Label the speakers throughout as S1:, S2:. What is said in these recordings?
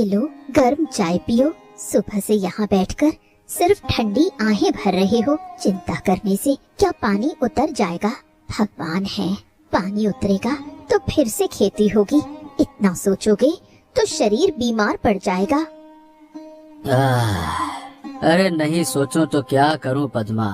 S1: ये लो गर्म चाय पियो। सुबह से यहाँ बैठकर सिर्फ ठंडी आहें भर रहे हो। चिंता करने से क्या पानी उतर जाएगा? भगवान है, पानी उतरेगा तो फिर से खेती होगी। इतना सोचोगे तो शरीर बीमार पड़ जाएगा।
S2: अरे नहीं सोचूं तो क्या करूं पद्मा।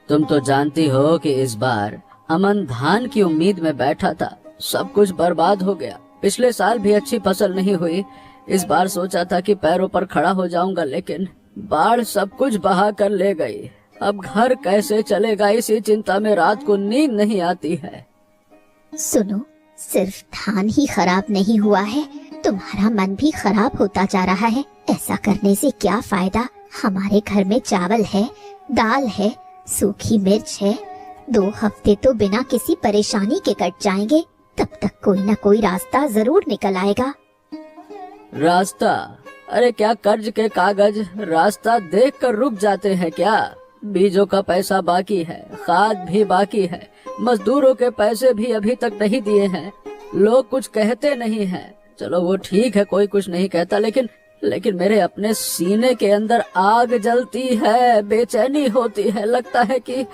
S2: तुम तो जानती हो कि इस बार अमन धान की उम्मीद में बैठा था, सब कुछ बर्बाद हो गया। पिछले साल भी अच्छी फसल नहीं हुई। इस बार सोचा था कि पैरों पर खड़ा हो जाऊंगा, लेकिन बाढ़ सब कुछ बहा कर ले गई। अब घर कैसे चलेगा, इसी चिंता में रात को नींद नहीं आती है।
S1: सुनो, सिर्फ धान ही खराब नहीं हुआ है, तुम्हारा मन भी खराब होता जा रहा है। ऐसा करने से क्या फायदा? हमारे घर में चावल है, दाल है, सूखी मिर्च है। 2 हफ्ते तो बिना किसी परेशानी के कट जाएंगे। तब तक कोई न कोई रास्ता जरूर निकल आएगा।
S2: रास्ता? अरे क्या कर्ज के कागज रास्ता देख कर रुक जाते हैं क्या? बीजों का पैसा बाकी है, खाद भी बाकी है, मजदूरों के पैसे भी अभी तक नहीं दिए हैं। लोग कुछ कहते नहीं हैं। चलो वो ठीक है, कोई कुछ नहीं कहता, लेकिन मेरे अपने सीने के अंदर आग जलती है, बेचैनी होती है। लगता है कि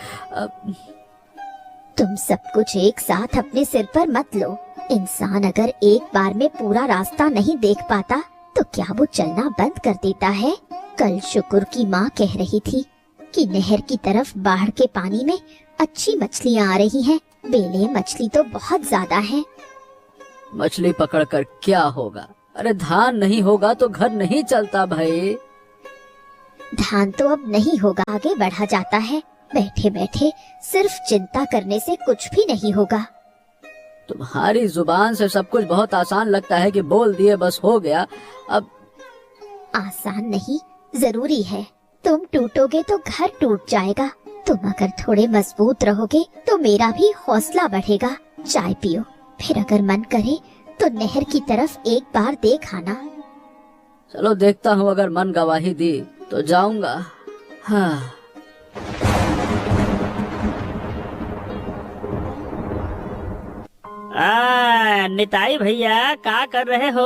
S1: तुम सब कुछ एक साथ अपने सिर पर मत लो। इंसान अगर एक बार में पूरा रास्ता नहीं देख पाता तो क्या वो चलना बंद कर देता है? कल शुक्र की माँ कह रही थी कि नहर की तरफ बाढ़ के पानी में अच्छी मछलियाँ आ रही हैं। बेले मछली तो बहुत ज्यादा है।
S2: मछली पकड़कर क्या होगा? अरे धान नहीं होगा तो घर नहीं चलता भाई।
S1: धान तो अब नहीं होगा, आगे बढ़ा जाता है। बैठे बैठे सिर्फ चिंता करने से कुछ भी नहीं होगा।
S2: तुम्हारी जुबान से सब कुछ बहुत आसान लगता है कि बोल दिए बस हो गया। अब
S1: आसान नहीं, जरूरी है। तुम टूटोगे तो घर टूट जाएगा। तुम अगर थोड़े मजबूत रहोगे तो मेरा भी हौसला बढ़ेगा। चाय पियो, फिर अगर मन करे तो नहर की तरफ एक बार देख आना।
S2: चलो देखता हूँ, अगर मन गवाही दी तो जाऊंगा। हाँ।
S3: निताई भैया क्या कर रहे हो?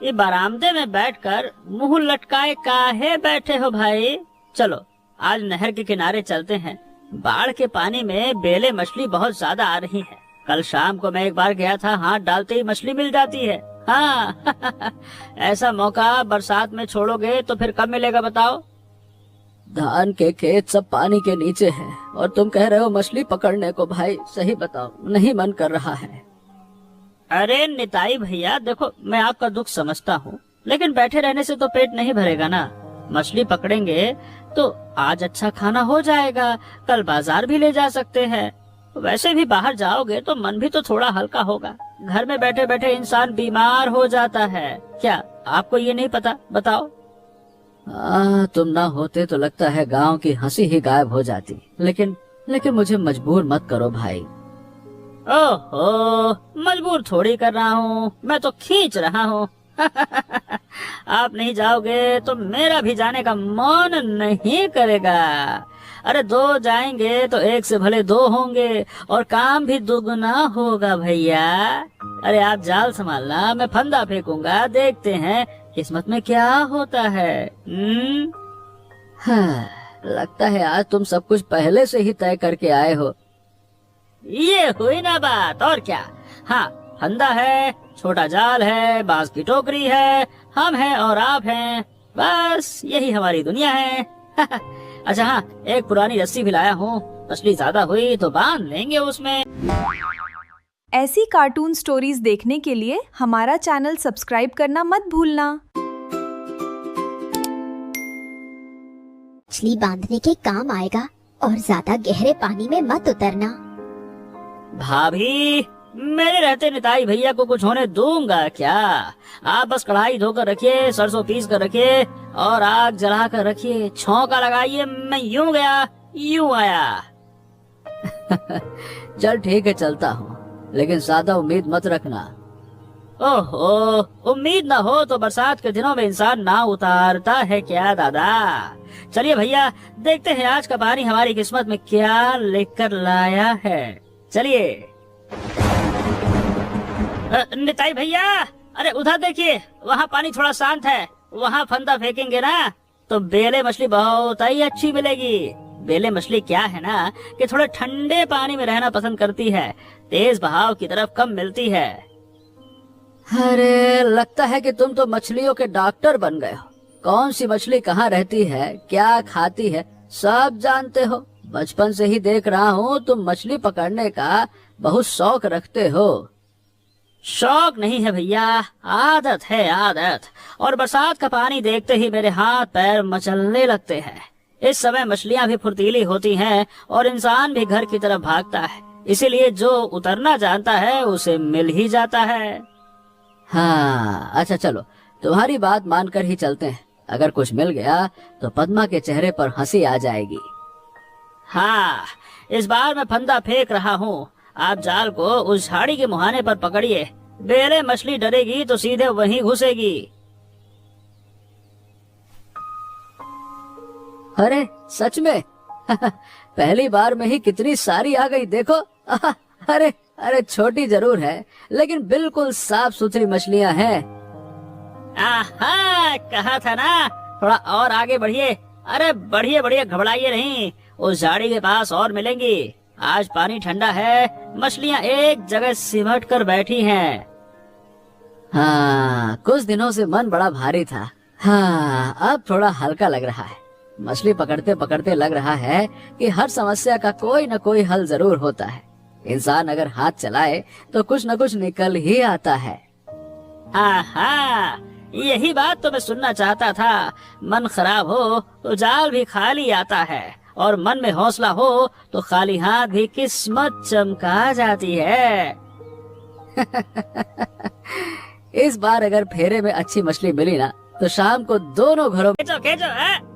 S3: ये बरामदे में बैठकर मुंह लटकाए काहे बैठे हो भाई? चलो आज नहर के किनारे चलते हैं। बाढ़ के पानी में बेले मछली बहुत ज्यादा आ रही है। कल शाम को मैं एक बार गया था, हाथ डालते ही मछली मिल जाती है। हाँ ऐसा मौका बरसात में छोड़ोगे तो फिर कब मिलेगा बताओ?
S2: धान के खेत सब पानी के नीचे हैं और तुम कह रहे हो मछली पकड़ने को। भाई सही बताओ, नहीं मन कर रहा है।
S3: अरे निताई भैया देखो, मैं आपका दुख समझता हूँ, लेकिन बैठे रहने से तो पेट नहीं भरेगा ना। मछली पकड़ेंगे तो आज अच्छा खाना हो जाएगा, कल बाजार भी ले जा सकते हैं। वैसे भी बाहर जाओगे तो मन भी तो थोड़ा हल्का होगा। घर में बैठे बैठे इंसान बीमार हो जाता है। क्या आपको ये नहीं पता? बताओ।
S2: तुम ना होते तो लगता है गांव की हंसी ही गायब हो जाती। लेकिन मुझे मजबूर मत करो भाई।
S3: ओहो, मजबूर थोड़ी कर रहा हूँ, मैं तो खींच रहा हूँ। आप नहीं जाओगे तो मेरा भी जाने का मन नहीं करेगा। अरे 2 जाएंगे तो 1 से भले 2 होंगे और काम भी दुगना होगा भैया। अरे आप जाल संभालना, मैं फंदा फेंकूंगा, देखते हैं किस्मत में क्या होता है।
S2: हाँ, लगता है आज तुम सब कुछ पहले से ही तय करके आए हो।
S3: ये हुई ना बात, और क्या। हाँ, फंदा है, छोटा जाल है, बांस की टोकरी है, हम हैं और आप हैं, बस यही हमारी दुनिया है। अच्छा हाँ, एक पुरानी रस्सी भी लाया हूँ, मछली ज्यादा हुई तो बांध लेंगे उसमें।
S4: ऐसी कार्टून स्टोरीज देखने के लिए हमारा चैनल सब्सक्राइब करना मत भूलना।
S1: मछली बांधने के काम आएगा और ज्यादा गहरे पानी में मत उतरना।
S3: भाभी, मेरे रहते निताई भैया को कुछ होने दूंगा क्या? आप बस कढ़ाई धोकर रखिए, सरसों पीस कर रखिए और आग जला कर रखिए, छौंका लगाइए, मैं यूं गया यूं आया।
S2: चल ठीक है, चलता हूँ, लेकिन ज्यादा उम्मीद मत रखना।
S3: ओहो, उम्मीद ना हो तो बरसात के दिनों में इंसान नाव उतारता है क्या दादा? चलिए भैया, देखते हैं आज का पानी हमारी किस्मत में क्या लेकर लाया है। चलिए। निताई भैया, अरे उधर देखिए, वहाँ पानी थोड़ा शांत है, वहाँ फंदा फेंकेंगे ना तो बेले मछली बहुत ही अच्छी मिलेगी। बेले मछली क्या है ना कि थोड़े ठंडे पानी में रहना पसंद करती है, तेज बहाव की तरफ कम मिलती है।
S2: अरे लगता है कि तुम तो मछलियों के डॉक्टर बन गए हो। कौन सी मछली कहाँ रहती है, क्या खाती है, सब जानते हो। बचपन से ही देख रहा हूँ तुम मछली पकड़ने का बहुत शौक रखते हो।
S3: शौक नहीं है भैया, आदत है आदत। और बरसात का पानी देखते ही मेरे हाथ पैर मचलने लगते हैं। इस समय मछलियाँ भी फुर्तीली होती हैं और इंसान भी घर की तरफ भागता है, इसीलिए जो उतरना जानता है उसे मिल ही जाता है।
S2: हाँ अच्छा चलो, तुम्हारी बात मानकर ही चलते हैं। अगर कुछ मिल गया तो पद्मा के चेहरे पर हंसी आ जाएगी।
S3: हाँ, इस बार मैं फंदा फेंक रहा हूँ। आप जाल को उस झाड़ी के मुहाने पर पकड़िए। बेले मछली डरेगी तो सीधे वहीं घुसेगी।
S2: अरे सच में पहली बार में ही कितनी सारी आ गई देखो। अरे अरे छोटी जरूर है लेकिन बिल्कुल साफ सुथरी मछलियां हैं।
S3: आहा, कहा था ना, थोड़ा और आगे बढ़िए। अरे बढ़िए बढ़िए, घबराइए नहीं, उस झाड़ी के पास और मिलेंगी। आज पानी ठंडा है, मछलियां एक जगह सिमट कर बैठी हैं।
S2: हाँ, कुछ दिनों से मन बड़ा भारी था। हाँ, अब थोड़ा हल्का लग रहा है। मछली पकड़ते पकड़ते लग रहा है कि हर समस्या का कोई न कोई हल जरूर होता है। इंसान अगर हाथ चलाए तो कुछ न कुछ निकल ही आता है।
S3: आहा, यही बात तो मैं सुनना चाहता था। मन खराब हो तो जाल भी खाली आता है, और मन में हौसला हो तो खाली हाथ भी किस्मत चमका जाती है।
S2: इस बार अगर फेरे में अच्छी मछली मिली ना तो शाम को दोनों घरों
S3: खींचो खींचो।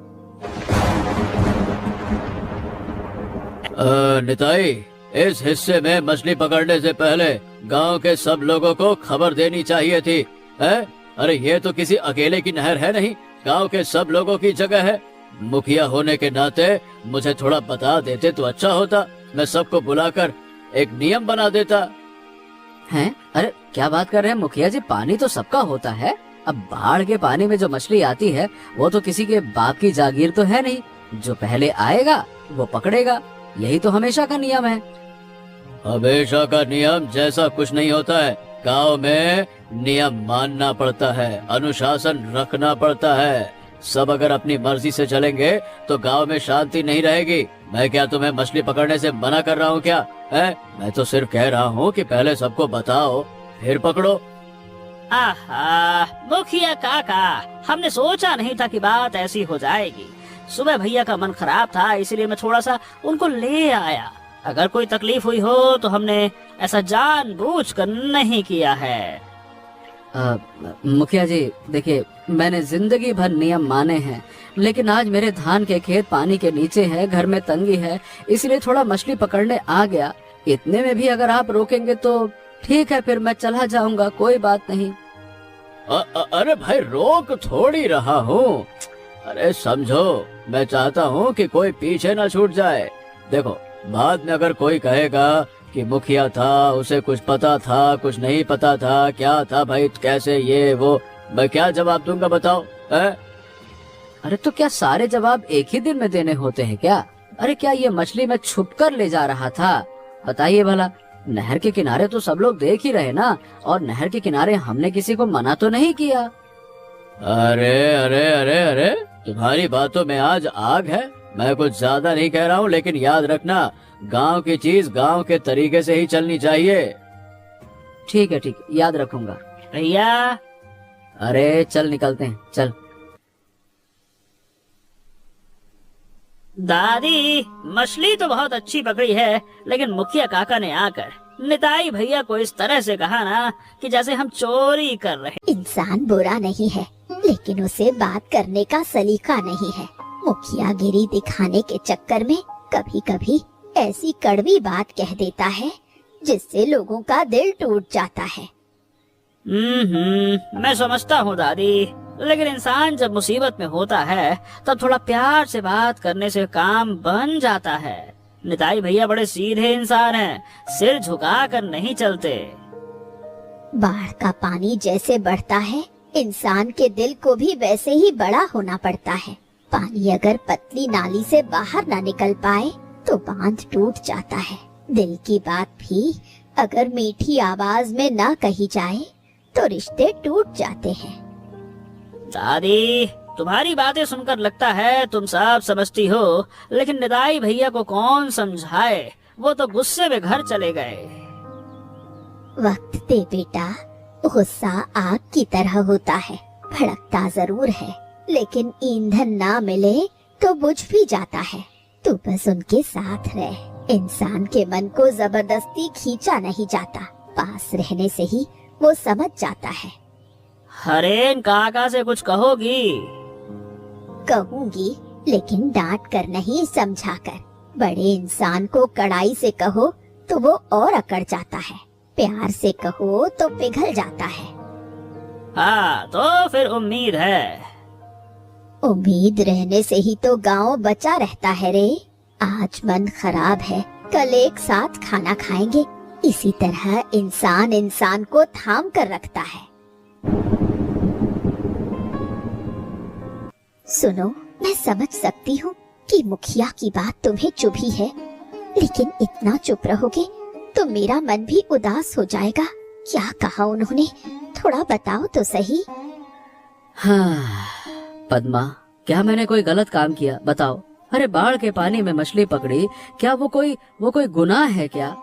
S2: निताई, इस हिस्से में मछली पकड़ने से पहले गांव के सब लोगों को खबर देनी चाहिए थी। है? अरे ये तो किसी अकेले की नहर है नहीं, गांव के सब लोगों की जगह है। मुखिया होने के नाते मुझे थोड़ा बता देते तो अच्छा होता। मैं सबको बुलाकर एक नियम बना देता। हैं? अरे क्या बात कर रहे हैं मुखिया जी, पानी तो सबका होता है। अब बाढ़ के पानी में जो मछली आती है वो तो किसी के बाप की जागीर तो है नहीं। जो पहले आएगा वो पकड़ेगा, यही तो हमेशा का नियम है। हमेशा का नियम जैसा कुछ नहीं होता है। गांव में नियम मानना पड़ता है, अनुशासन रखना पड़ता है। सब अगर अपनी मर्जी से चलेंगे तो गांव में शांति नहीं रहेगी। मैं क्या तुम्हें मछली पकड़ने से मना कर रहा हूँ क्या? है? मैं तो सिर्फ कह रहा हूँ कि पहले सबको बताओ फिर पकड़ो।
S3: आहा, मुखिया काका, हमने सोचा नहीं था कि बात ऐसी हो जाएगी। सुबह भैया का मन खराब था, इसलिए मैं थोड़ा सा उनको ले आया। अगर कोई तकलीफ हुई हो तो हमने ऐसा जानबूझकर नहीं किया है।
S2: मुखिया जी देखिए, मैंने जिंदगी भर नियम माने हैं, लेकिन आज मेरे धान के खेत पानी के नीचे है, घर में तंगी है, इसलिए थोड़ा मछली पकड़ने आ गया। इतने में भी अगर आप रोकेंगे तो ठीक है, फिर मैं चला जाऊंगा, कोई बात नहीं। अरे भाई, रोक थोड़ी रहा हूँ। अरे समझो, मैं चाहता हूँ कि कोई पीछे न छूट जाए। देखो, बाद में अगर कोई कहेगा कि मुखिया था, उसे कुछ पता था, कुछ नहीं पता था, क्या था भाई, कैसे ये वो, मैं क्या जवाब दूंगा बताओ? अरे तो क्या सारे जवाब एक ही दिन में देने होते हैं क्या? अरे क्या ये मछली मैं छुप कर ले जा रहा था? बताइए भला। नहर के किनारे तो सब लोग देख ही रहे ना, और नहर के किनारे हमने किसी को मना तो नहीं किया। अरे अरे अरे अरे, तुम्हारी बातों में आज आग है। मैं कुछ ज्यादा नहीं कह रहा हूँ, लेकिन याद रखना, गांव की चीज गांव के तरीके से ही चलनी चाहिए। ठीक है, याद रखूंगा।
S3: भैया,
S2: अरे चल निकलते हैं, चल।
S3: दादी, मछली तो बहुत अच्छी पकड़ी है, लेकिन मुखिया काका ने आकर निताई भैया को इस तरह से कहा ना कि जैसे हम चोरी कर रहे।
S1: इंसान बुरा नहीं है, लेकिन उसे बात करने का सलीका नहीं है। मुखियागिरी दिखाने के चक्कर में कभी कभी ऐसी कड़वी बात कह देता है जिससे लोगों का दिल टूट जाता है।
S3: मैं समझता हूँ दादी, लेकिन इंसान जब मुसीबत में होता है तब थोड़ा प्यार से बात करने से काम बन जाता है। निताई भैया बड़े सीधे इंसान हैं, सिर झुका कर नहीं चलते।
S1: बाढ़ का पानी जैसे बढ़ता है, इंसान के दिल को भी वैसे ही बड़ा होना पड़ता है। पानी अगर पतली नाली से बाहर ना निकल पाए तो बांध टूट जाता है। दिल की बात भी अगर मीठी आवाज में ना कही जाए तो रिश्ते टूट जाते हैं।
S3: दादी, तुम्हारी बातें सुनकर लगता है तुम सब समझती हो, लेकिन निताई भैया को कौन समझाए, वो तो गुस्से में घर चले गए।
S1: वक्त दे बेटा, गुस्सा आग की तरह होता है, भड़कता जरूर है, लेकिन ईंधन ना मिले तो बुझ भी जाता है। तू बस उनके साथ रह। इंसान के मन को जबरदस्ती खींचा नहीं जाता, पास रहने से ही वो समझ जाता है।
S3: हरेन काका से कुछ कहोगी?
S1: कहूंगी, लेकिन डांट कर नहीं, समझा कर। बड़े इंसान को कड़ाई से कहो तो वो और अकड़ जाता है, प्यार से कहो तो पिघल जाता है।
S3: हाँ, तो फिर उम्मीद है।
S1: उम्मीद रहने से ही तो गांव बचा रहता है रे। आज मन खराब है, कल एक साथ खाना खाएंगे। इसी तरह इंसान इंसान को थाम कर रखता है। सुनो, मैं समझ सकती हूँ कि मुखिया की बात तुम्हें चुभी है, लेकिन इतना चुप रहोगे तो मेरा मन भी उदास हो जाएगा। क्या कहा उन्होंने, थोड़ा बताओ तो सही।
S2: हाँ पद्मा, क्या मैंने कोई गलत काम किया बताओ? अरे बाढ़ के पानी में मछली पकड़ी, क्या वो कोई गुनाह है क्या?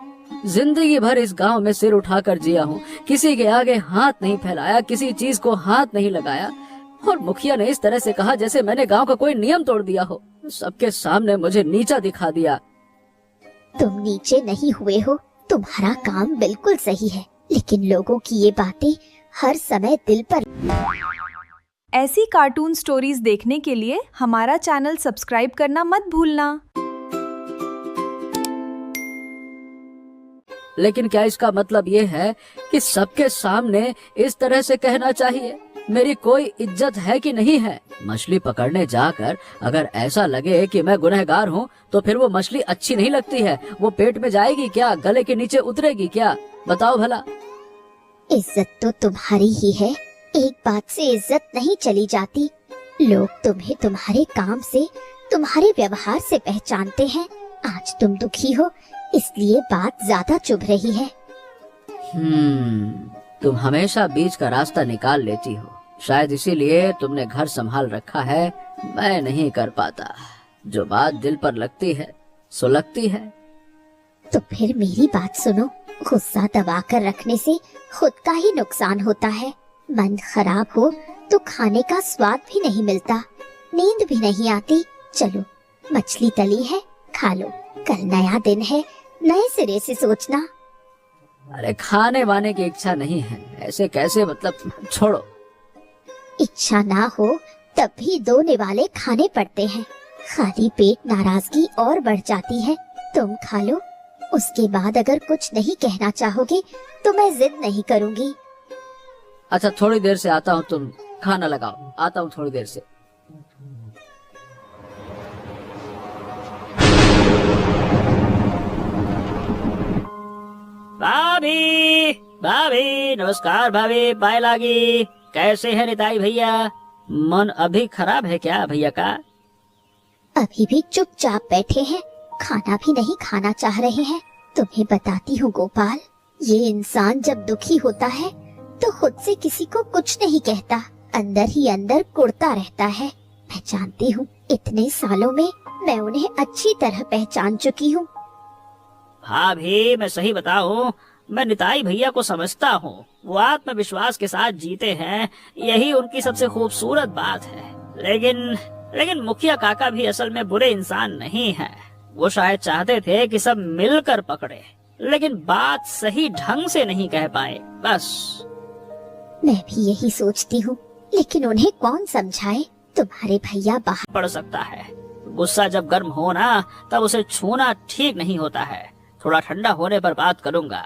S2: जिंदगी भर इस गांव में सिर उठाकर जिया हूँ, किसी के आगे हाथ नहीं फैलाया, किसी चीज को हाथ नहीं लगाया, और मुखिया ने इस तरह से कहा जैसे मैंने गांव का कोई नियम तोड़ दिया हो। सबके सामने मुझे नीचा दिखा दिया।
S1: तुम नीचे नहीं हुए हो, तुम्हारा काम बिल्कुल सही है, लेकिन लोगों की ये बातें हर समय दिल पर।
S4: ऐसी कार्टून स्टोरीज देखने के लिए हमारा चैनल सब्सक्राइब करना मत भूलना।
S2: लेकिन क्या इसका मतलब ये है कि सबके सामने इस तरह से कहना चाहिए? मेरी कोई इज्जत है कि नहीं है? मछली पकड़ने जाकर अगर ऐसा लगे कि मैं गुनहगार हूँ तो फिर वो मछली अच्छी नहीं लगती है। वो पेट में जाएगी क्या, गले के नीचे उतरेगी क्या? बताओ भला।
S1: इज्जत तो तुम्हारी ही है, एक बात से इज्जत नहीं चली जाती। लोग तुम्हें तुम्हारे काम से, तुम्हारे व्यवहार से पहचानते हैं। आज तुम दुखी हो इसलिए बात ज्यादा चुभ रही है।
S2: तुम हमेशा बीच का रास्ता निकाल लेती हो, शायद इसीलिए तुमने घर संभाल रखा है। मैं नहीं कर पाता। जो बात दिल पर लगती है सो लगती है।
S1: तो फिर मेरी बात सुनो, गुस्सा दबा कर रखने से खुद का ही नुकसान होता है। मन खराब हो तो खाने का स्वाद भी नहीं मिलता, नींद भी नहीं आती। चलो, मछली तली है, खा लो। कल नया दिन है, नए सिरे से सोचना।
S2: अरे खाने वाने की इच्छा नहीं है, ऐसे कैसे? मतलब छोड़ो।
S1: इच्छा ना हो तब भी 2 निवाले खाने पड़ते हैं। खाली पेट नाराजगी और बढ़ जाती है। तुम खा लो, उसके बाद अगर कुछ नहीं कहना चाहोगे तो मैं जिद नहीं करूंगी।
S2: अच्छा, थोड़ी देर से आता हूँ, तुम खाना लगाओ। आता हूँ थोड़ी देर से।
S3: भाभी, भाभी, नमस्कार भाभी, पाए लागी। कैसे है निताई भैया? मन अभी खराब है क्या भैया का?
S1: अभी भी चुपचाप बैठे हैं, खाना भी नहीं खाना चाह रहे हैं। तुम्हें बताती हूँ गोपाल, ये इंसान जब दुखी होता है तो खुद से किसी को कुछ नहीं कहता, अंदर ही अंदर कुढ़ता रहता है। मैं जानती हूँ, इतने सालों में मैं उन्हें अच्छी तरह पहचान चुकी हूँ।
S3: भाभी, मैं सही बताऊं, मैं निताई भैया को समझता हूँ। वो आत्मविश्वास के साथ जीते हैं, यही उनकी सबसे खूबसूरत बात है। लेकिन मुखिया काका भी असल में बुरे इंसान नहीं है। वो शायद चाहते थे कि सब मिलकर पकड़े, लेकिन बात सही ढंग से नहीं कह पाए, बस।
S1: मैं भी यही सोचती हूँ, लेकिन उन्हें कौन समझाए? तुम्हारे भैया बाहर
S3: पड़ सकता है। गुस्सा जब गर्म हो ना, तब उसे छूना ठीक नहीं होता है। थोड़ा ठंडा होने पर बात करूंगा।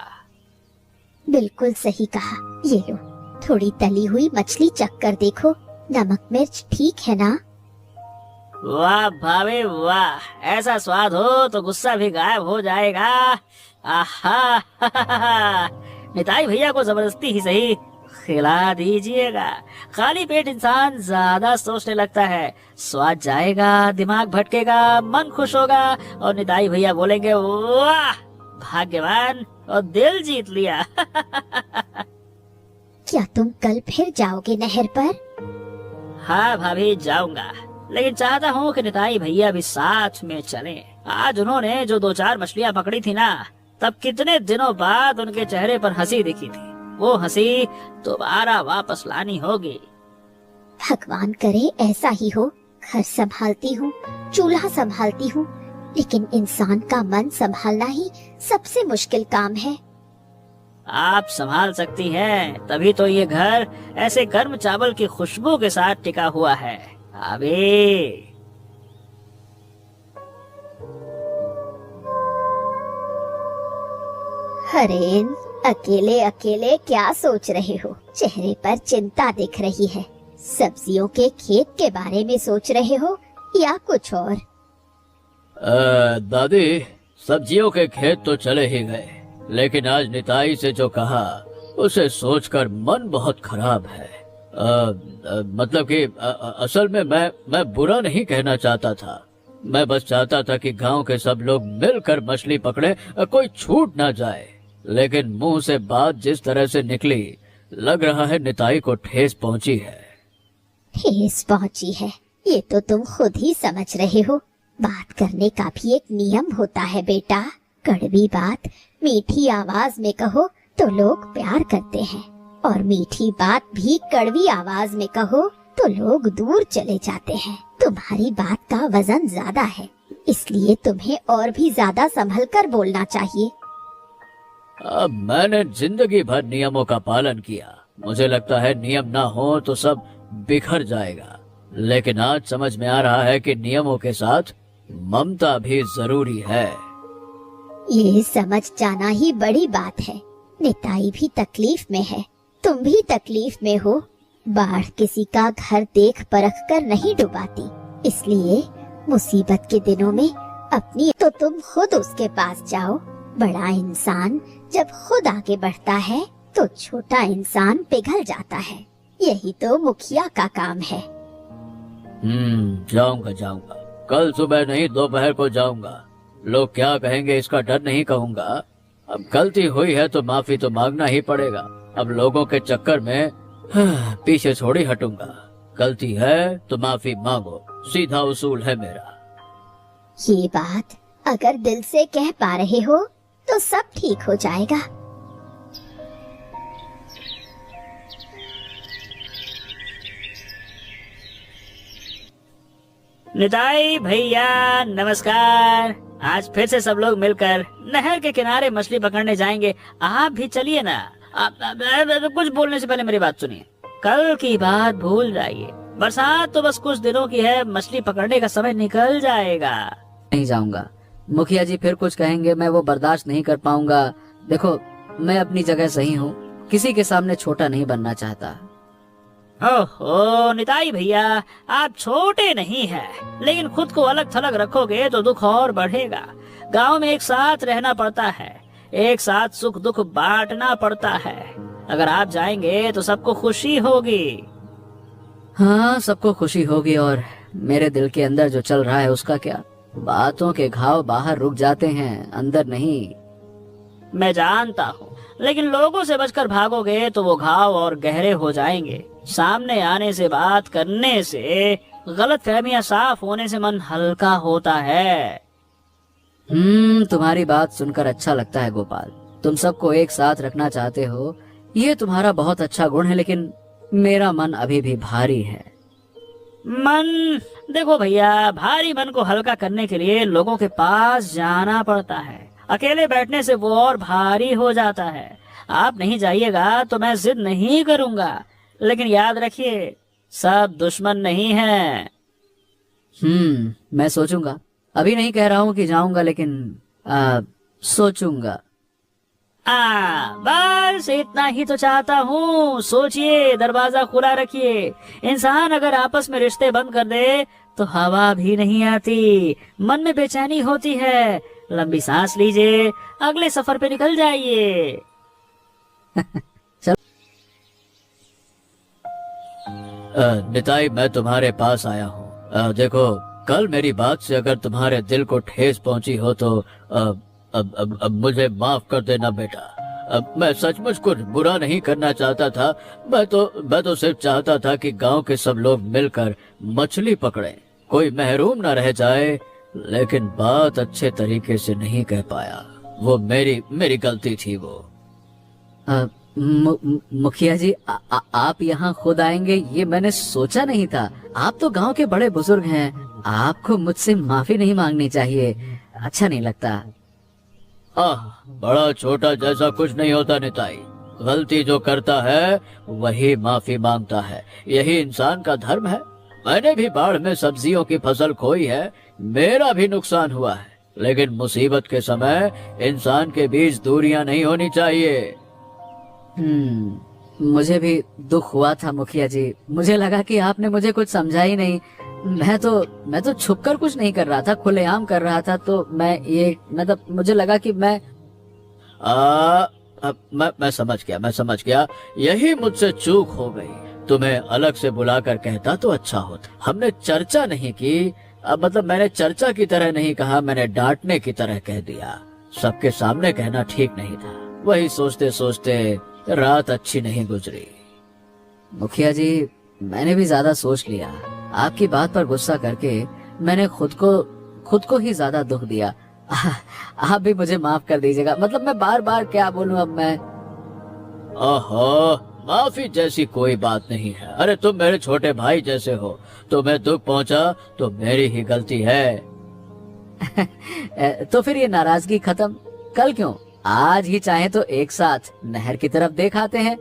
S1: बिल्कुल सही कहा। ये लो, थोड़ी तली हुई मछली चख कर देखो, नमक मिर्च ठीक है ना?
S3: वाह भाभी वाह, ऐसा स्वाद हो तो गुस्सा भी गायब हो जाएगा। आहा निताई भैया को जबरदस्ती ही सही खिला दीजिएगा। खाली पेट इंसान ज्यादा सोचने लगता है, स्वाद जाएगा, दिमाग भटकेगा, मन खुश होगा और निताई भैया बोलेंगे वाह भाग्यवान और दिल जीत लिया।
S1: क्या तुम कल फिर जाओगे नहर पर?
S3: हाँ भाभी जाऊंगा, लेकिन चाहता हूँ कि निताई भैया भी साथ में चलें। आज उन्होंने जो 2-4 मछलियाँ पकड़ी थी ना, तब कितने दिनों बाद उनके चेहरे पर हंसी दिखी थी। वो हंसी दोबारा वापस लानी होगी।
S1: भगवान करे ऐसा ही हो। घर संभालती हूँ, चूल्हा संभालती हूँ, लेकिन इंसान का मन संभालना ही सबसे मुश्किल काम है।
S3: आप संभाल सकती हैं, तभी तो ये घर ऐसे गर्म चावल की खुशबू के साथ टिका हुआ है। अभी
S1: हरेन, अकेले अकेले क्या सोच रहे हो? चेहरे पर चिंता दिख रही है। सब्जियों के खेत के बारे में सोच रहे हो या कुछ और?
S2: दादी, सब्जियों के खेत तो चले ही गए, लेकिन आज निताई से जो कहा उसे सोचकर मन बहुत खराब है। मतलब कि असल में मैं बुरा नहीं कहना चाहता था। मैं बस चाहता था कि गांव के सब लोग मिलकर मछली पकड़े, कोई छूट ना जाए। लेकिन मुंह से बात जिस तरह से निकली, लग रहा है निताई को ठेस पहुंची है।
S1: ठेस पहुंची है ये तो तुम खुद ही समझ रहे हो। बात करने का भी एक नियम होता है बेटा। कड़वी बात मीठी आवाज में कहो तो लोग प्यार करते हैं, और मीठी बात भी कड़वी आवाज में कहो तो लोग दूर चले जाते हैं। तुम्हारी बात का वजन ज्यादा है, इसलिए तुम्हें और भी ज्यादा संभल कर बोलना चाहिए।
S2: अब मैंने जिंदगी भर नियमों का पालन किया। मुझे लगता है नियम ना हो तो सब बिखर जाएगा, लेकिन आज समझ में आ रहा है कि नियमों के साथ ममता भी जरूरी है।
S1: ये समझ जाना ही बड़ी बात है। निताई भी तकलीफ में है, तुम भी तकलीफ में हो। बाढ़ किसी का घर देख परख कर नहीं डुबाती, इसलिए मुसीबत के दिनों में अपनी तो तुम खुद उसके पास जाओ। बड़ा इंसान जब खुद आगे बढ़ता है तो छोटा इंसान पिघल जाता है। यही तो मुखिया का काम है।
S2: जाऊंगा। कल सुबह नहीं, दोपहर को जाऊंगा। लोग क्या कहेंगे इसका डर नहीं कहूंगा। अब गलती हुई है तो माफी तो मांगना ही पड़ेगा। अब लोगों के चक्कर में पीछे थोड़ी हटूंगा। गलती है तो माफी मांगो, सीधा उसूल है मेरा।
S1: ये बात अगर दिल से कह पा रहे हो तो सब ठीक हो जाएगा।
S3: निताई भैया नमस्कार। आज फिर से सब लोग मिलकर नहर के किनारे मछली पकड़ने जाएंगे। आप भी चलिए ना। आप कुछ बोलने से पहले मेरी बात सुनिए। कल की बात भूल जाइए। बरसात तो बस कुछ दिनों की है, मछली पकड़ने का समय निकल जाएगा।
S2: नहीं जाऊंगा। मुखिया जी फिर कुछ कहेंगे, मैं वो बर्दाश्त नहीं कर पाऊंगा। देखो, मैं अपनी जगह सही हूँ, किसी के सामने छोटा नहीं बनना चाहता।
S3: ओहो निताई भैया, आप छोटे नहीं हैं, लेकिन खुद को अलग थलग रखोगे तो दुख और बढ़ेगा। गांव में एक साथ रहना पड़ता है, एक साथ सुख दुख बांटना पड़ता है। अगर आप जाएंगे तो सबको खुशी होगी।
S2: हाँ, सबको खुशी होगी, और मेरे दिल के अंदर जो चल रहा है उसका क्या? बातों के घाव बाहर रुक जाते हैं, अंदर नहीं।
S3: मैं जानता हूँ, लेकिन लोगों से बचकर भागोगे तो वो घाव और गहरे हो जाएंगे। सामने आने से, बात करने से, गलत फहमियां साफ होने से मन हल्का होता है।
S2: तुम्हारी बात सुनकर अच्छा लगता है गोपाल। तुम सबको एक साथ रखना चाहते हो, ये तुम्हारा बहुत अच्छा गुण है, लेकिन मेरा मन अभी भी भारी है।
S3: मन देखो भैया, भारी मन को हल्का करने के लिए लोगों के पास जाना पड़ता है। अकेले बैठने से वो और भारी हो जाता है। आप नहीं जाइएगा तो मैं जिद नहीं करूंगा, लेकिन याद रखिए सब दुश्मन नहीं है।
S2: मैं सोचूंगा। अभी नहीं कह रहा हूँ कि जाऊंगा, लेकिन सोचूंगा।
S3: बस इतना ही तो चाहता हूँ। सोचिए, दरवाजा खुला रखिए। इंसान अगर आपस में रिश्ते बंद कर दे तो हवा भी नहीं आती, मन में बेचैनी होती है। लंबी सांस लीजिए, अगले सफर पे निकल जाइए।
S2: निताई, मैं तुम्हारे पास आया हूँ। देखो, कल मेरी बात से अगर तुम्हारे दिल को ठेस पहुंची हो तो अब मुझे माफ कर देना बेटा। अब मैं सचमुच कुछ बुरा नहीं करना चाहता था। मैं तो सिर्फ चाहता था कि गांव के सब लोग मिलकर मछली पकड़ें, कोई महरूम ना रह जाए। लेकिन बात अच्छे तरीके से नहीं कह पाया। वो मेरी गलती थी वो।
S5: मुखिया जी, आप यहाँ खुद आएंगे ये मैंने सोचा नहीं था। आप तो गांव के बड़े बुजुर्ग हैं, आपको मुझसे माफी नहीं मांगनी चाहिए, अच्छा नहीं लगता।
S2: बड़ा छोटा जैसा कुछ नहीं होता निताई। गलती जो करता है वही माफी मांगता है, यही इंसान का धर्म है। मैंने भी बाढ़ में सब्जियों की फसल खोई है, मेरा भी नुकसान हुआ है। लेकिन मुसीबत के समय इंसान के बीच दूरियां नहीं होनी चाहिए।
S5: मुझे भी दुख हुआ था मुखिया जी। मुझे लगा कि आपने मुझे कुछ समझा ही नहीं। मैं तो छुपकर कुछ नहीं कर रहा था, खुलेआम कर रहा था। तो मतलब मुझे लगा कि मैं
S2: समझ गया। यही मुझसे चूक हो गई। तुम्हें अलग से बुलाकर कहता तो अच्छा होता। हमने चर्चा नहीं की। मतलब मैंने चर्चा की तरह नहीं कहा, मैंने डांटने की तरह कह दिया। सबके सामने कहना ठीक नहीं था। वही सोचते सोचते रात अच्छी नहीं गुजरी।
S5: मुखिया जी, मैंने भी ज्यादा सोच लिया। आपकी बात पर गुस्सा करके मैंने खुद को ही ज्यादा दुख दिया। आप भी मुझे माफ कर दीजिएगा। मतलब मैं बार बार क्या बोलूं अब मैं।
S2: ओहो, माफी जैसी कोई बात नहीं है। अरे तुम मेरे छोटे भाई जैसे हो, तुम्हें दुख पहुंचा तो मेरी ही गलती है।
S5: तो फिर ये नाराजगी खत्म कल क्यों? आज ही चाहे तो एक साथ नहर की तरफ देख आते हैं।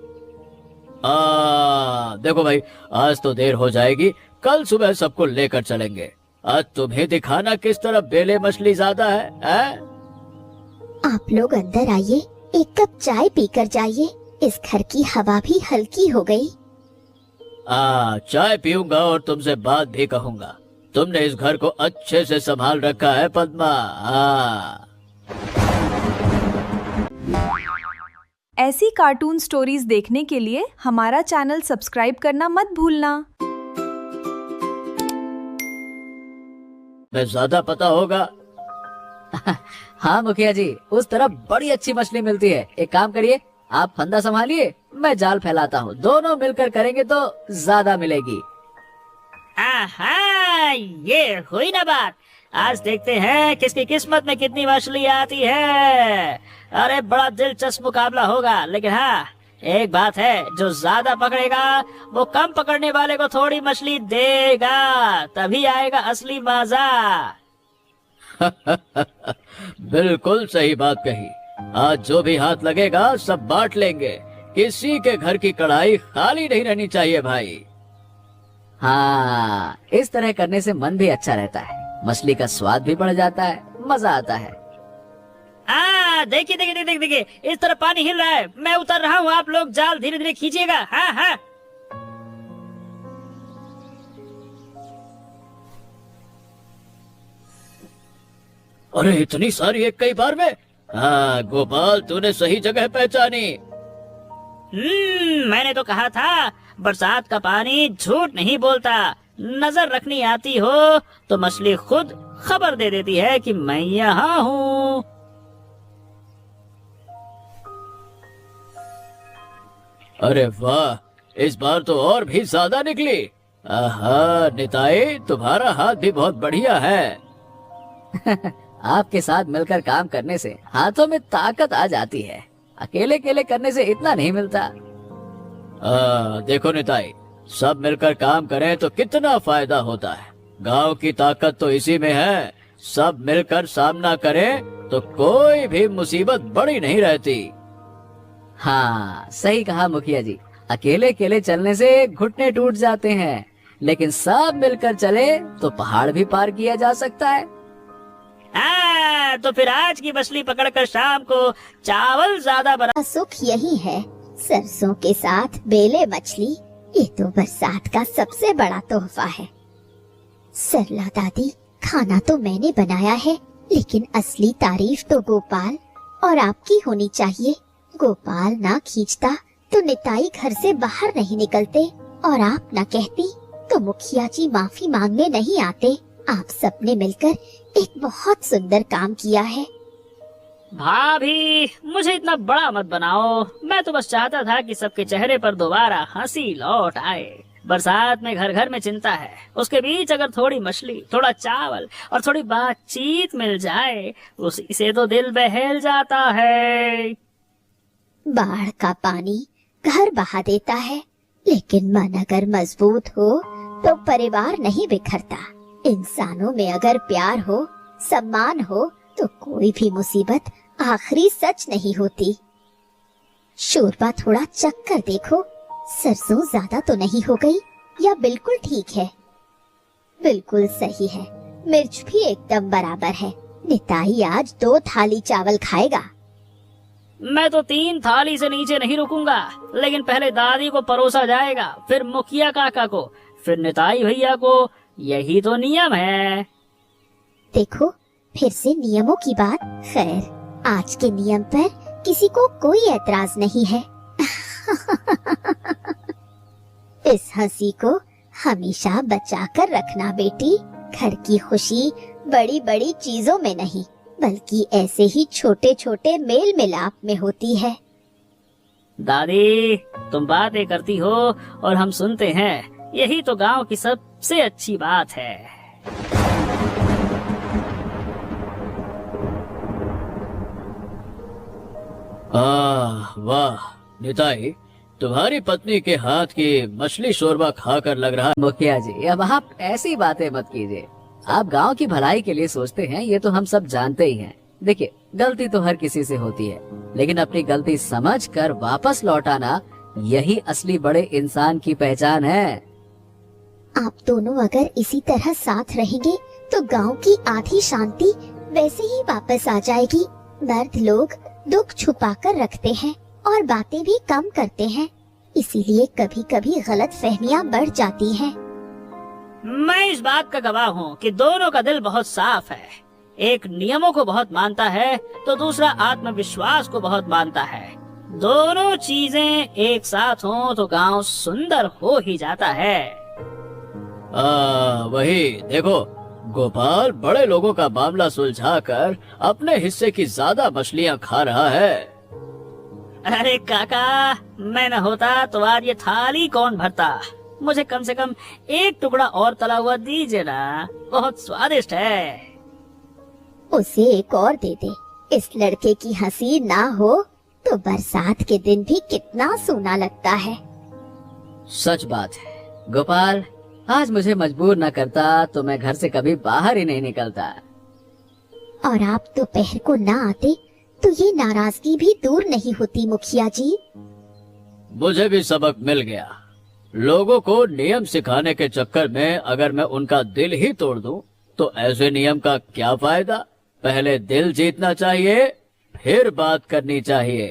S2: देखो भाई, आज तो देर हो जाएगी, कल सुबह सबको लेकर चलेंगे। आज तुम्हें दिखाना किस तरह बेले मछली ज्यादा है?
S1: आप लोग अंदर आइए, एक कप चाय पीकर जाइए। इस घर की हवा भी हल्की हो गई।
S2: चाय पीऊंगा और तुमसे बात भी कहूंगा। तुमने इस घर को अच्छे से संभाल रखा है पद्मा।
S4: ऐसी कार्टून स्टोरीज देखने के लिए हमारा चैनल सब्सक्राइब करना मत भूलना।
S2: मैं ज्यादा पता होगा।
S5: हाँ मुखिया जी, उस तरफ बड़ी अच्छी मछली मिलती है। एक काम करिए, आप फंदा संभालिए, मैं जाल फैलाता हूँ। दोनों मिलकर करेंगे तो ज्यादा मिलेगी।
S3: आहा, ये हुई ना बात। आज देखते हैं किसकी किस्मत में कितनी मछली आती है। अरे बड़ा दिलचस्प मुकाबला होगा। लेकिन हाँ, एक बात है, जो ज्यादा पकड़ेगा वो कम पकड़ने वाले को थोड़ी मछली देगा, तभी आएगा असली मजा।
S2: बिल्कुल सही बात कही। आज जो भी हाथ लगेगा सब बांट लेंगे। किसी के घर की कढ़ाई खाली नहीं रहनी चाहिए भाई।
S5: हाँ, इस तरह करने से मन भी अच्छा रहता है, मछली का स्वाद भी बढ़ जाता है, मजा आता है।
S3: देखिए, इस तरह पानी हिल रहा है। मैं उतर रहा हूँ, आप लोग जाल धीरे धीरे खींचिएगा। हाँ हाँ।
S2: अरे इतनी सारी एक कई बार में? हाँ गोपाल, तूने सही जगह पहचानी।
S3: मैंने तो कहा था, बरसात का पानी झूठ नहीं बोलता। नजर रखनी आती हो तो मछली खुद खबर दे देती है कि मैं यहाँ हूँ।
S2: अरे वाह, इस बार तो और भी ज्यादा निकली। आहा निताई, तुम्हारा हाथ भी बहुत बढ़िया है।
S5: आपके साथ मिलकर काम करने से हाथों में ताकत आ जाती है। अकेले करने से इतना नहीं मिलता।
S2: देखो निताई, सब मिलकर काम करें तो कितना फायदा होता है। गांव की ताकत तो इसी में है। सब मिलकर सामना करें तो कोई भी मुसीबत बड़ी नहीं रहती।
S5: हाँ सही कहा मुखिया जी। अकेले चलने से घुटने टूट जाते हैं, लेकिन सब मिलकर चले तो पहाड़ भी पार किया जा सकता है।
S3: तो फिर आज की मछली पकड़कर शाम को चावल ज्यादा बना।
S1: सुख यही है, सरसों के साथ बेले मछली। ये तो बरसात का सबसे बड़ा तोहफा है। सरला दादी, खाना तो मैंने बनाया है, लेकिन असली तारीफ तो गोपाल और आपकी होनी चाहिए। गोपाल ना खींचता तो निताई घर से बाहर नहीं निकलते, और आप ना कहती तो मुखिया जी माफी मांगने नहीं आते। आप सबने मिलकर एक बहुत सुंदर काम किया है।
S3: भाभी, मुझे इतना बड़ा मत बनाओ। मैं तो बस चाहता था कि सबके चेहरे पर दोबारा हंसी लौट आए। बरसात में घर घर में चिंता है, उसके बीच अगर थोड़ी मछली, थोड़ा चावल और थोड़ी बातचीत मिल जाए, उसी से तो दिल बहल जाता है।
S1: बाढ़ का पानी घर बहा देता है, लेकिन मन अगर मजबूत हो तो परिवार नहीं बिखरता। इंसानों में अगर प्यार हो, सम्मान हो, तो कोई भी मुसीबत आखिरी सच नहीं होती। शोरबा थोड़ा चख कर देखो, सरसों ज्यादा तो नहीं हो गई या बिल्कुल ठीक है? बिल्कुल सही है, मिर्च भी एकदम बराबर है। निताई आज 2 थाली चावल खाएगा।
S3: मैं तो 3 थाली से नीचे नहीं रुकूंगा, लेकिन पहले दादी को परोसा जाएगा, फिर मुखिया काका को, फिर निताई भैया को। यही तो नियम है।
S1: देखो, फिर से नियमों की बात। खैर, आज के नियम पर किसी को कोई ऐतराज नहीं है। इस हंसी को हमेशा बचा कर रखना बेटी। घर की खुशी बड़ी बड़ी चीजों में नहीं, बल्कि ऐसे ही छोटे छोटे मेल मिलाप में होती है।
S3: दादी, तुम बातें करती हो और हम सुनते हैं, यही तो गांव की सबसे अच्छी बात है।
S2: वाह निताई, तुम्हारी पत्नी के हाथ की मछली शोरबा खाकर लग रहा।
S5: मुखिया जी, अब आप ऐसी बातें मत कीजिए। आप गांव की भलाई के लिए सोचते हैं, ये तो हम सब जानते ही हैं। देखिए, गलती तो हर किसी से होती है, लेकिन अपनी गलती समझकर वापस लौटाना, यही असली बड़े इंसान की पहचान है।
S1: आप दोनों अगर इसी तरह साथ रहेंगे तो गांव की आधी शांति वैसे ही वापस आ जाएगी। मर्द लोग दुख छुपा कर रखते हैं और बातें भी कम करते हैं, इसीलिए कभी कभी गलत फहमियाँ बढ़ जाती हैं।
S3: मैं इस बात का गवाह हूँ कि दोनों का दिल बहुत साफ है। एक नियमों को बहुत मानता है तो दूसरा आत्मविश्वास को बहुत मानता है। दोनों चीजें एक साथ हों तो गांव सुंदर हो ही जाता है।
S2: वही देखो, गोपाल बड़े लोगों का मामला सुलझाकर अपने हिस्से की ज्यादा मछलियाँ खा रहा है।
S3: अरे काका, मैं न होता तो आज ये थाली कौन भरता। मुझे कम से कम एक टुकड़ा और तला हुआ दीजिए ना, बहुत स्वादिष्ट है।
S1: उसे एक और दे दे। इस लड़के की हंसी ना हो तो बरसात के दिन भी कितना सूना लगता है।
S5: सच बात है गोपाल, आज मुझे मजबूर न करता तो मैं घर से कभी बाहर ही नहीं निकलता।
S1: और आप दोपहर को ना आते तो ये नाराजगी भी दूर नहीं होती मुखिया जी।
S2: मुझे भी सबक मिल गया। लोगों को नियम सिखाने के चक्कर में अगर मैं उनका दिल ही तोड़ दूं, तो ऐसे नियम का क्या फायदा। पहले दिल जीतना चाहिए, फिर बात करनी चाहिए।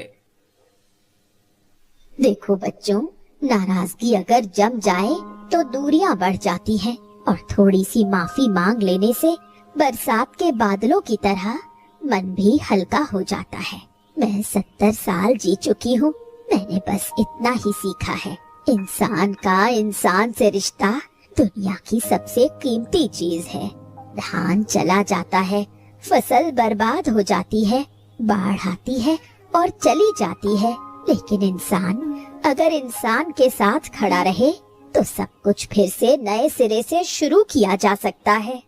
S1: देखो बच्चों, नाराजगी अगर जम जाए तो दूरियां बढ़ जाती हैं, और थोड़ी सी माफी मांग लेने से बरसात के बादलों की तरह मन भी हल्का हो जाता है। मैं 70 साल जी चुकी हूँ, मैंने बस इतना ही सीखा है। इंसान का इंसान से रिश्ता दुनिया की सबसे कीमती चीज है। धान चला जाता है, फसल बर्बाद हो जाती है, बाढ़ आती है और चली जाती है, लेकिन इंसान अगर इंसान के साथ खड़ा रहे तो सब कुछ फिर से नए सिरे से शुरू किया जा सकता है।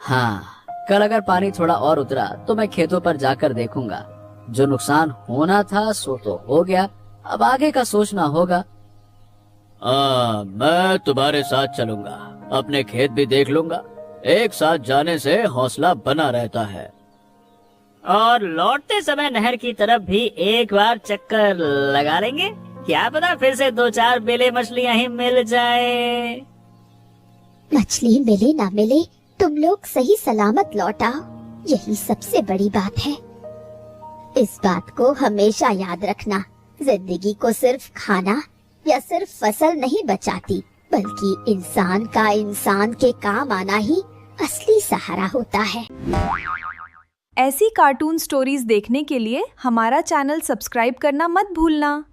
S5: हाँ, कल अगर पानी थोड़ा और उतरा तो मैं खेतों पर जाकर देखूंगा। जो नुकसान होना था सो तो हो गया, अब आगे का सोचना होगा।
S2: मैं तुम्हारे साथ चलूंगा, अपने खेत भी देख लूंगा। एक साथ जाने से हौसला बना रहता है।
S3: और लौटते समय नहर की तरफ भी एक बार चक्कर लगा लेंगे, क्या पता फिर से 2-4 बेले मछलियां ही मिल जाए।
S1: मछली मिले ना मिले, तुम लोग सही सलामत लौट आओ, यही सबसे बड़ी बात है। इस बात को हमेशा याद रखना, जिंदगी को सिर्फ खाना या सिर्फ फसल नहीं बचाती, बल्कि इंसान का इंसान के काम आना ही असली सहारा होता है।
S4: ऐसी कार्टून स्टोरीज देखने के लिए हमारा चैनल सब्सक्राइब करना मत भूलना।